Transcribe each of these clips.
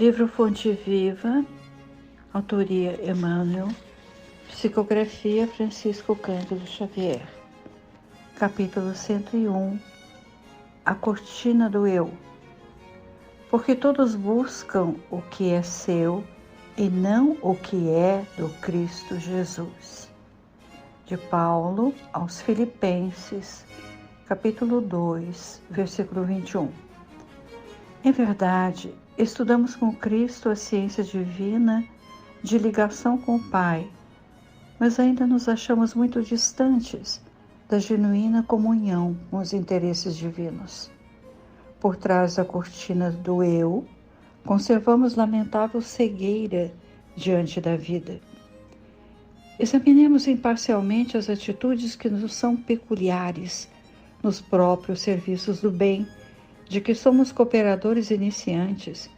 Livro Fonte Viva, autoria Emmanuel, psicografia Francisco Cândido Xavier. Capítulo 101. A cortina do eu. Porque todos buscam o que é seu e não o que é do Cristo Jesus. De Paulo aos Filipenses, capítulo 2, versículo 21. Em verdade, estudamos com Cristo a ciência divina de ligação com o Pai, mas ainda nos achamos muito distantes da genuína comunhão com os interesses divinos. Por trás da cortina do eu, conservamos lamentável cegueira diante da vida. Examinemos imparcialmente as atitudes que nos são peculiares nos próprios serviços do bem, de que somos cooperadores iniciantes,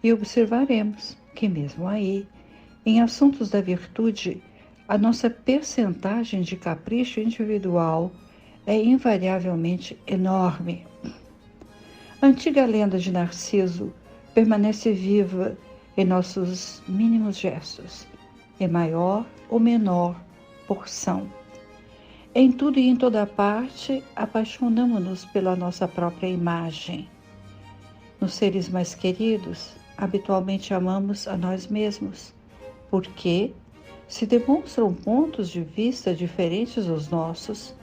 e observaremos que mesmo aí, em assuntos da virtude, a nossa percentagem de capricho individual é invariavelmente enorme. A antiga lenda de Narciso permanece viva em nossos mínimos gestos, em maior ou menor porção. Em tudo e em toda parte, apaixonamo-nos pela nossa própria imagem. Nos seres mais queridos, habitualmente amamos a nós mesmos, porque, se demonstram pontos de vista diferentes dos nossos,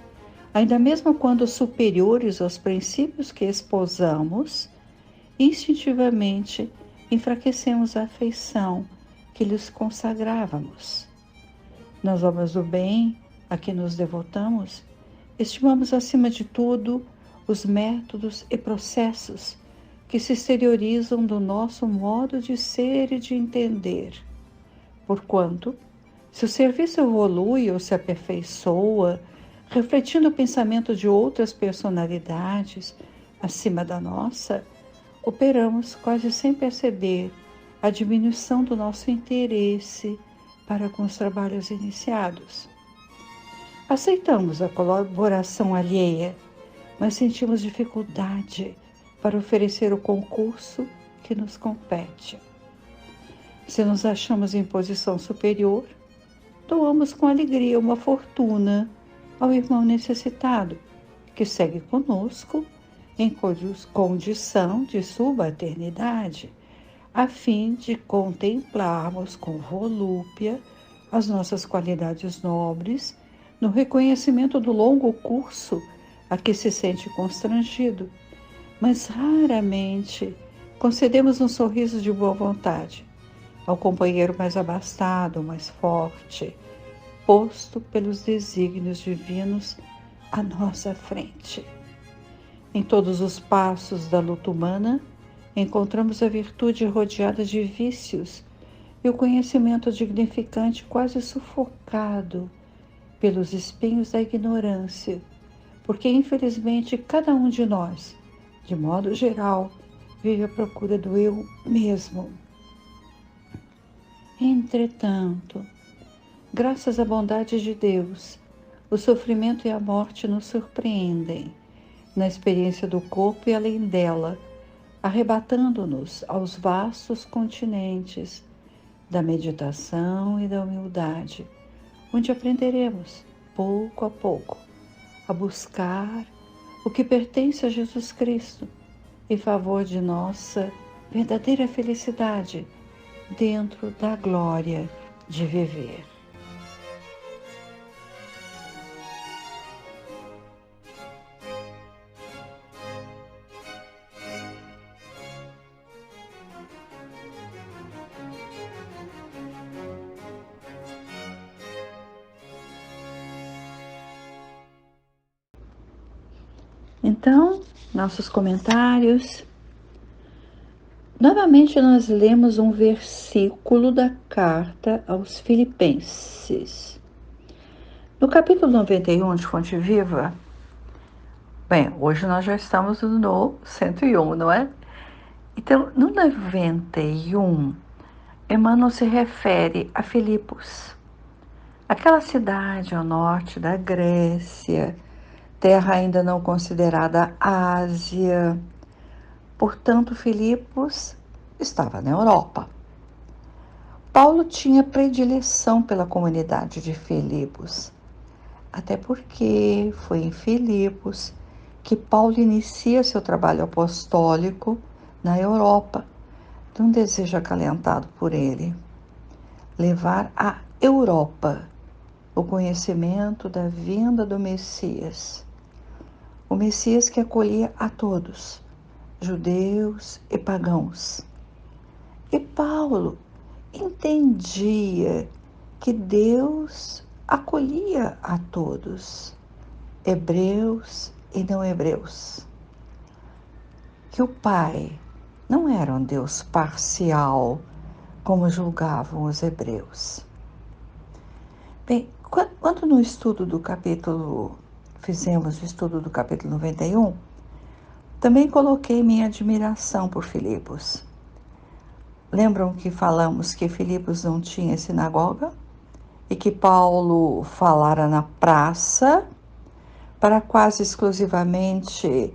ainda mesmo quando superiores aos princípios que esposamos, instintivamente enfraquecemos a afeição que lhes consagrávamos. Nas obras do bem a que nos devotamos, estimamos acima de tudo os métodos e processos que se exteriorizam do nosso modo de ser e de entender. Porquanto, se o serviço evolui ou se aperfeiçoa, refletindo o pensamento de outras personalidades acima da nossa, operamos quase sem perceber a diminuição do nosso interesse para com os trabalhos iniciados. Aceitamos a colaboração alheia, mas sentimos dificuldade para oferecer o concurso que nos compete. Se nos achamos em posição superior, doamos com alegria uma fortuna ao irmão necessitado, que segue conosco em condição de subalternidade, a fim de contemplarmos com volúpia as nossas qualidades nobres, no reconhecimento do longo curso a que se sente constrangido, mas raramente concedemos um sorriso de boa vontade ao companheiro mais abastado, mais forte, posto pelos desígnios divinos à nossa frente. Em todos os passos da luta humana, encontramos a virtude rodeada de vícios e o conhecimento dignificante quase sufocado pelos espinhos da ignorância, porque infelizmente cada um de nós, de modo geral, vive à procura do eu mesmo. Entretanto, graças à bondade de Deus, o sofrimento e a morte nos surpreendem na experiência do corpo e além dela, arrebatando-nos aos vastos continentes da meditação e da humildade, onde aprenderemos, pouco a pouco, a buscar o que pertence a Jesus Cristo em favor de nossa verdadeira felicidade dentro da glória de viver. Então, nossos comentários. Novamente nós lemos um versículo da carta aos Filipenses. No capítulo 91 de Fonte Viva, bem, hoje nós já estamos no 101, não é? Então, no 91, Emmanuel se refere a Filipos, aquela cidade ao norte da Grécia, terra ainda não considerada Ásia. Portanto, Filipos estava na Europa. Paulo tinha predileção pela comunidade de Filipos, até porque foi em Filipos que Paulo inicia seu trabalho apostólico na Europa, de um desejo acalentado por ele, levar à Europa o conhecimento da vinda do Messias, o Messias que acolhia a todos, judeus e pagãos. E Paulo entendia que Deus acolhia a todos, hebreus e não hebreus, que o Pai não era um Deus parcial, como julgavam os hebreus. Bem, quando no estudo do capítulo, fizemos o estudo do capítulo 91, também coloquei minha admiração por Filipos. Lembram que falamos que Filipos não tinha sinagoga? E que Paulo falara na praça para quase exclusivamente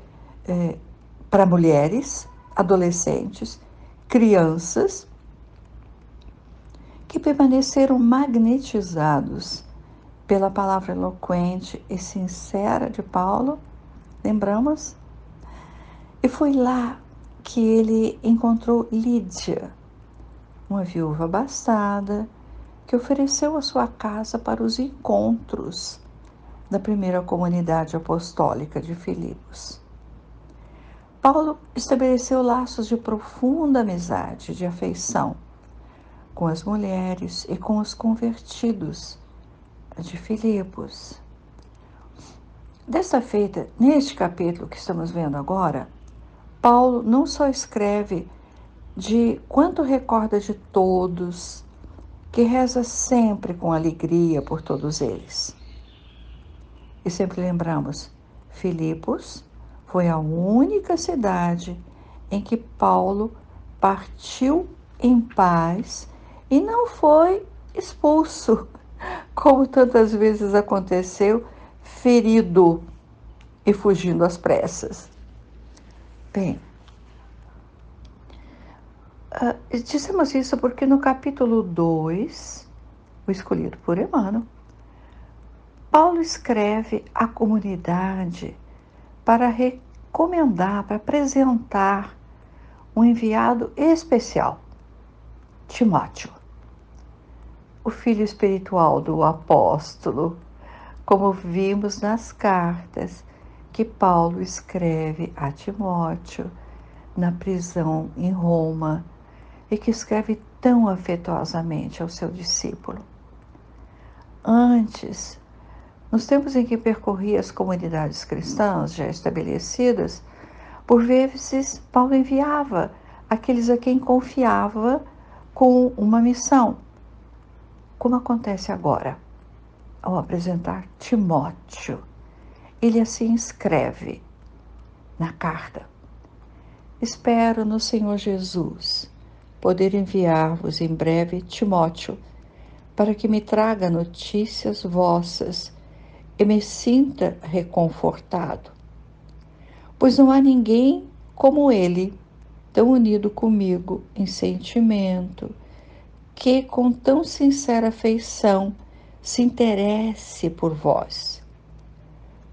para mulheres, adolescentes, crianças, que permaneceram magnetizados pela palavra eloquente e sincera de Paulo, lembramos? E foi lá que ele encontrou Lídia, uma viúva abastada, que ofereceu a sua casa para os encontros da primeira comunidade apostólica de Filipos. Paulo estabeleceu laços de profunda amizade, de afeição, com as mulheres e com os convertidos de Filipos. Desta feita, neste capítulo que estamos vendo agora, Paulo não só escreve de quanto recorda de todos, que reza sempre com alegria por todos eles. E sempre lembramos, Filipos foi a única cidade em que Paulo partiu em paz e não foi expulso, como tantas vezes aconteceu, ferido e fugindo às pressas. Bem, dissemos isso porque no capítulo 2, o escolhido por Emmanuel, Paulo escreve à comunidade para recomendar, para apresentar um enviado especial, Timóteo, o filho espiritual do apóstolo, como vimos nas cartas que Paulo escreve a Timóteo na prisão em Roma e que escreve tão afetuosamente ao seu discípulo. Antes, nos tempos em que percorria as comunidades cristãs já estabelecidas, por vezes Paulo enviava aqueles a quem confiava com uma missão, como acontece agora, ao apresentar Timóteo. Ele assim escreve na carta: espero no Senhor Jesus poder enviar-vos em breve Timóteo, para que me traga notícias vossas e me sinta reconfortado. Pois não há ninguém como ele, tão unido comigo em sentimento, que com tão sincera afeição se interesse por vós.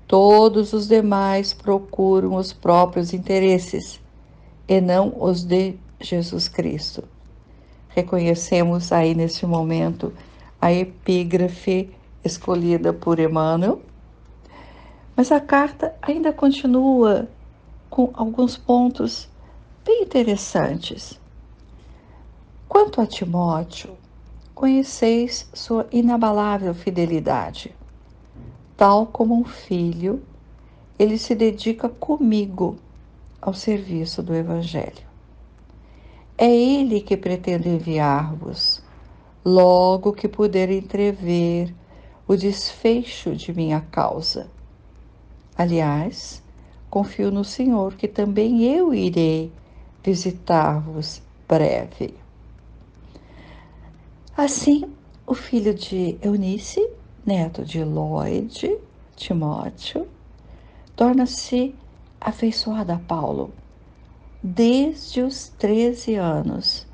Todos os demais procuram os próprios interesses e não os de Jesus Cristo. Reconhecemos aí neste momento a epígrafe escolhida por Emmanuel, mas a carta ainda continua com alguns pontos bem interessantes. Quanto a Timóteo, conheceis sua inabalável fidelidade. Tal como um filho, ele se dedica comigo ao serviço do Evangelho. É ele que pretende enviar-vos, logo que puder entrever o desfecho de minha causa. Aliás, confio no Senhor que também eu irei visitar-vos breve. Assim, o filho de Eunice, neto de Lloyd, Timóteo, torna-se afeiçoado a Paulo, desde os 13 anos,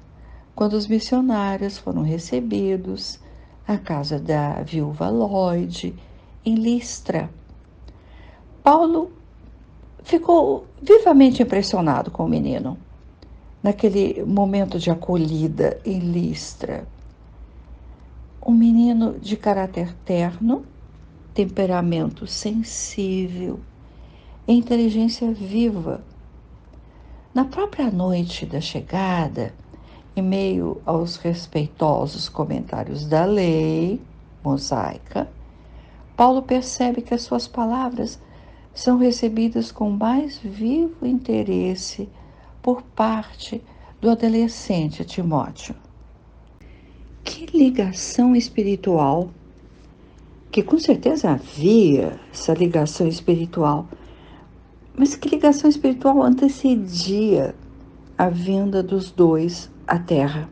quando os missionários foram recebidos à casa da viúva Lloyd, em Listra. Paulo ficou vivamente impressionado com o menino, naquele momento de acolhida em Listra. Um menino de caráter terno, temperamento sensível, inteligência viva. Na própria noite da chegada, em meio aos respeitosos comentários da lei mosaica, Paulo percebe que as suas palavras são recebidas com mais vivo interesse por parte do adolescente Timóteo. Que ligação espiritual, que com certeza havia essa ligação espiritual, mas que ligação espiritual antecedia a vinda dos dois à Terra.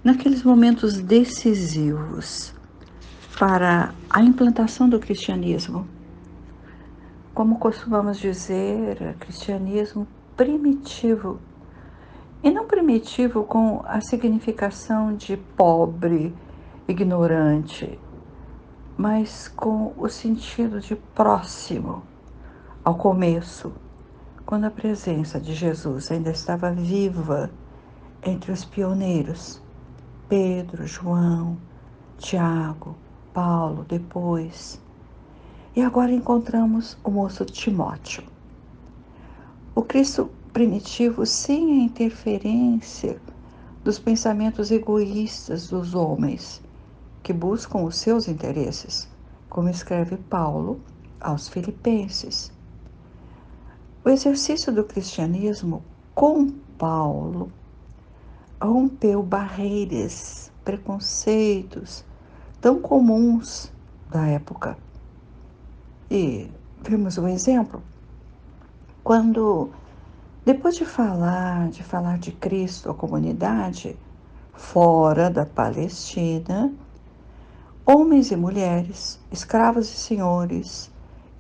Naqueles momentos decisivos para a implantação do cristianismo, como costumamos dizer, cristianismo primitivo, e não primitivo com a significação de pobre, ignorante, mas com o sentido de próximo ao começo, quando a presença de Jesus ainda estava viva entre os pioneiros, Pedro, João, Tiago, Paulo, depois. E agora encontramos o moço Timóteo. O Cristo primitivo sem a interferência dos pensamentos egoístas dos homens, que buscam os seus interesses, como escreve Paulo aos Filipenses. O exercício do cristianismo com Paulo rompeu barreiras, preconceitos tão comuns da época. E vimos um exemplo quando, depois de falar de Cristo à comunidade fora da Palestina, homens e mulheres, escravos e senhores,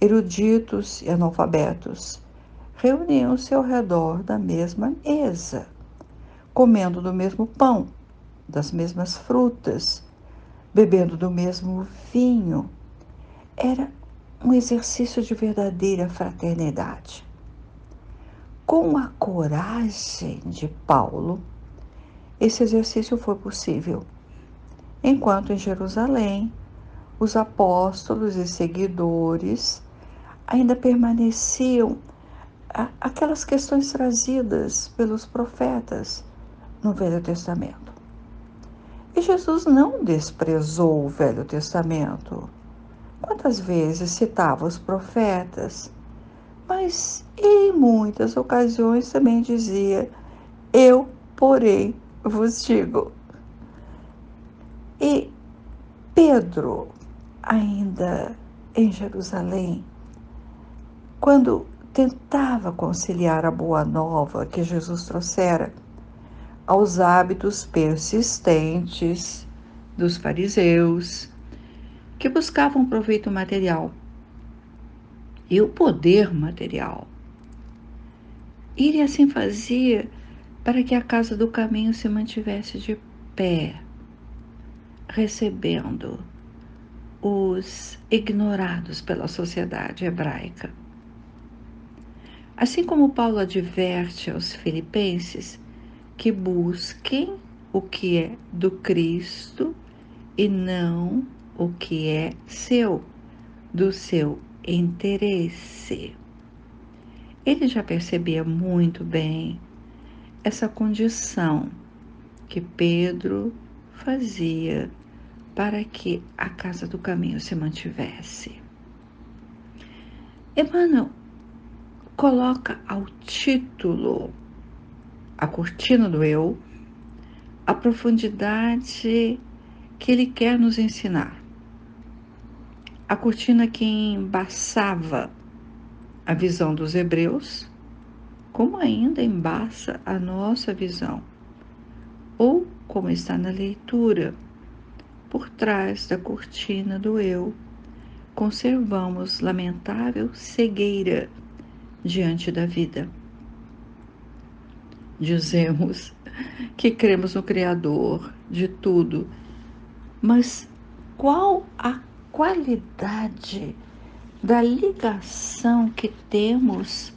eruditos e analfabetos, reuniam-se ao redor da mesma mesa, comendo do mesmo pão, das mesmas frutas, bebendo do mesmo vinho. Era um exercício de verdadeira fraternidade. Com a coragem de Paulo, esse exercício foi possível, enquanto em Jerusalém os apóstolos e seguidores ainda permaneciam aquelas questões trazidas pelos profetas no Velho Testamento. E Jesus não desprezou o Velho Testamento. Quantas vezes citava os profetas, mas em muitas ocasiões também dizia: eu, porém, vos digo. E Pedro, ainda em Jerusalém, quando tentava conciliar a boa nova que Jesus trouxera aos hábitos persistentes dos fariseus, que buscavam proveito material e o poder material. Ele assim fazia para que a casa do caminho se mantivesse de pé, recebendo os ignorados pela sociedade hebraica. Assim como Paulo adverte aos filipenses que busquem o que é do Cristo e não o que é seu, do seu interesse. Ele já percebia muito bem essa condição que Pedro fazia para que a casa do caminho se mantivesse. Emmanuel coloca ao título A Cortina do Eu a profundidade que ele quer nos ensinar. A cortina que embaçava a visão dos hebreus, como ainda embaça a nossa visão, ou como está na leitura, por trás da cortina do eu, conservamos lamentável cegueira diante da vida. Dizemos que cremos no Criador de tudo, mas qual a qualidade da ligação que temos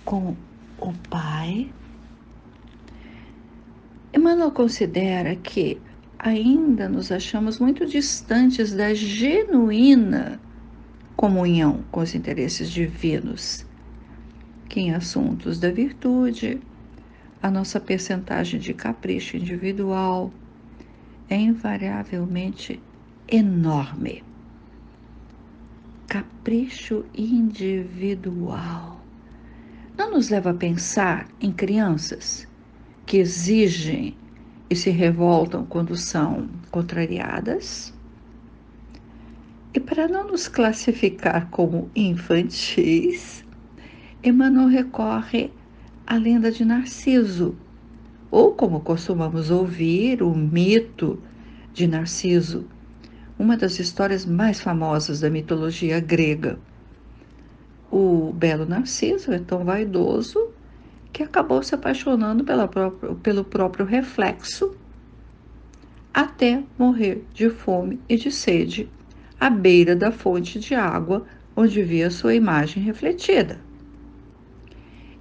com o Pai? Emmanuel considera que ainda nos achamos muito distantes da genuína comunhão com os interesses divinos, que em assuntos da virtude, a nossa percentagem de capricho individual é invariavelmente enorme. Capricho individual não nos leva a pensar em crianças que exigem e se revoltam quando são contrariadas? E para não nos classificar como infantis, Emmanuel recorre à lenda de Narciso, ou como costumamos ouvir, o mito de Narciso, uma das histórias mais famosas da mitologia grega. O belo Narciso é tão vaidoso que acabou se apaixonando pelo próprio reflexo até morrer de fome e de sede à beira da fonte de água onde via sua imagem refletida.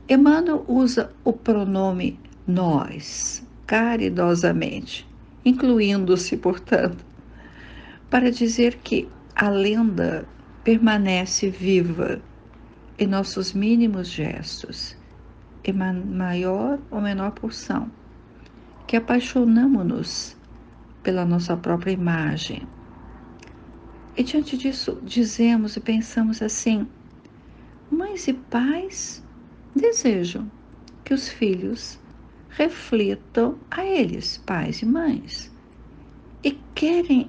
Emmanuel usa o pronome nós, caridosamente, incluindo-se, portanto, para dizer que a lenda permanece viva em nossos mínimos gestos, em maior ou menor porção, que apaixonamo-nos pela nossa própria imagem. E diante disso, dizemos e pensamos assim: mães e pais desejam que os filhos reflitam a eles, pais e mães, e querem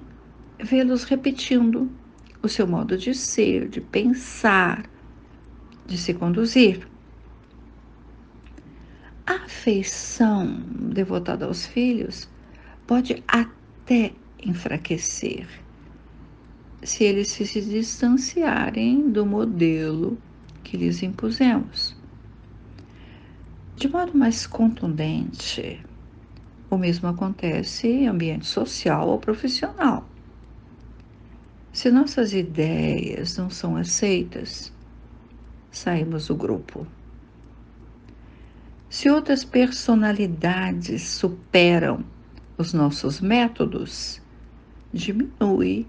vê-los repetindo o seu modo de ser, de pensar, de se conduzir. A afeição devotada aos filhos pode até enfraquecer se eles se distanciarem do modelo que lhes impusemos. De modo mais contundente, o mesmo acontece em ambiente social ou profissional. Se nossas ideias não são aceitas, saímos do grupo. Se outras personalidades superam os nossos métodos, diminui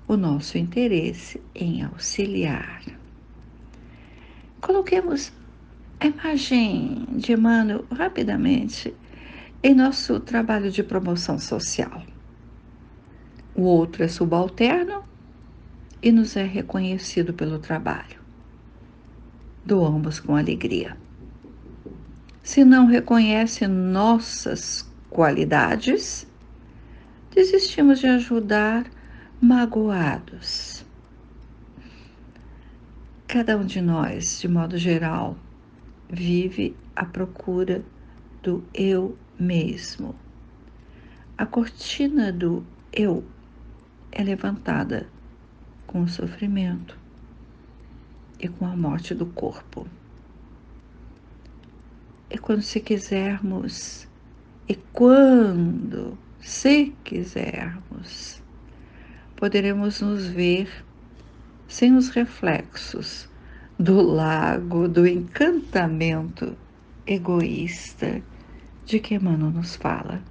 o nosso interesse em auxiliar. Coloquemos a imagem de Emmanuel rapidamente em nosso trabalho de promoção social. O outro é subalterno e nos é reconhecido pelo trabalho. Doamos com alegria. Se não reconhece nossas qualidades, desistimos de ajudar magoados. Cada um de nós, de modo geral, vive à procura do eu mesmo. A cortina do eu é levantada com o sofrimento e com a morte do corpo. E quando se quisermos, se quisermos, poderemos nos ver sem os reflexos do lago do encantamento egoísta de que Emmanuel nos fala.